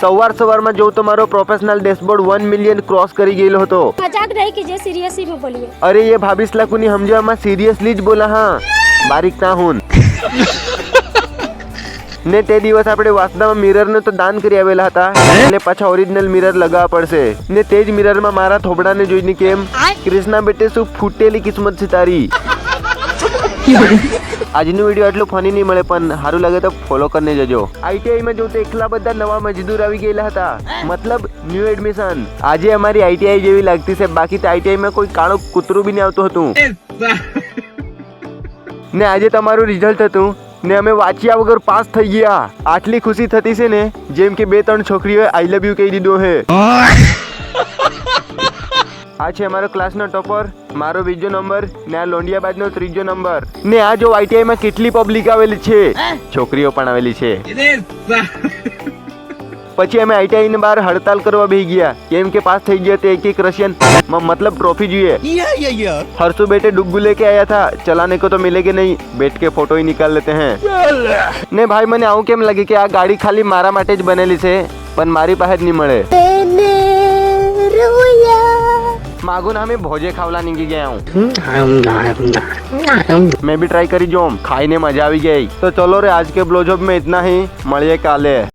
સવારમાં જો તમારો પ્રોફેશનલ ડેશબોર્ડ 1 મિલિયન ક્રોસ કરી ગયેલો હતો। मजाक नहीं कीजिए, सीरियसली में बोलिए। अरे ये 22 लाख ની સમજવામાં સિરિયસલી જ બોલા હા, બારીક ના હું ને તે દિવસ આપણે વાસદામાં મિરર ને તો દાન કરી આવેલા હતા એટલે પાછા ઓરિજિનલ મિરર લગાવવા પડશે ને તે જ મિરર માં મારા થોબડાને જોઈને કેમ કૃષ્ણા બેટે શું ફૂટેલી કિસ્મત છે તારી। આજનો વિડીયો એટલો ફની નહીં મળે પણ સારું લાગે તો ફોલો કરીને જજો। આઈટીઆઈ માં જો તો એકલા બધા નવા મજદૂર આવી ગયેલા હતા, મતલબ ન્યૂ એડમિશન। આજે અમારી આઈટીઆઈ જેવી લાગતી છે, બાકી તો આઈટીઆઈ માં કોઈ કાળું કૂતરું બી નહીં આવતું હતું ને આજે તમારું રિઝલ્ટ હતું ને અમે વાંચ્યા વગર પાસ થઈ ગયા। આટલી ખુશી થતી છે ને જેમ કે 2-3 છોકરીઓએ આઈ લવ યુ કહી દીધો હે। આ છે અમારો ક્લાસનો ટોપર, મારો 2જો નંબર ને આ લોંડિયાબાદનો 3જો નંબર ને આ જો આઈટીઆઈ માં કેટલી પબ્લિક આવેલી છે, છોકરીઓ પણ આવેલી છે। પછી અમે આઈટીઆઈ ને બહાર હડતાલ કરવા બેસી ગયા કેમ કે પાસ થઈ ગયા તે એક રशियन मतलब ट्रॉफी જોઈએ। हर्षू बेटे डुग्गू लेके आया था, चलाने को तो मिलेगा नहीं, बैठ के फोटो ही निकाल लेते हैं। ने भाई મને આવું કેમ લાગે કે આ ગાડી ખાલી મારા માટે જ બનેલી છે પણ મારી પાસે જ નહીં મળે। मागो ना हमें भोजे खावला निकली गया हूँ, मैं भी ट्राई करी जो खाई ने मजा આવી ગઈ। तो चलो रे आज के ब्लोजॉब में इतना ही, મળીએ કાલે।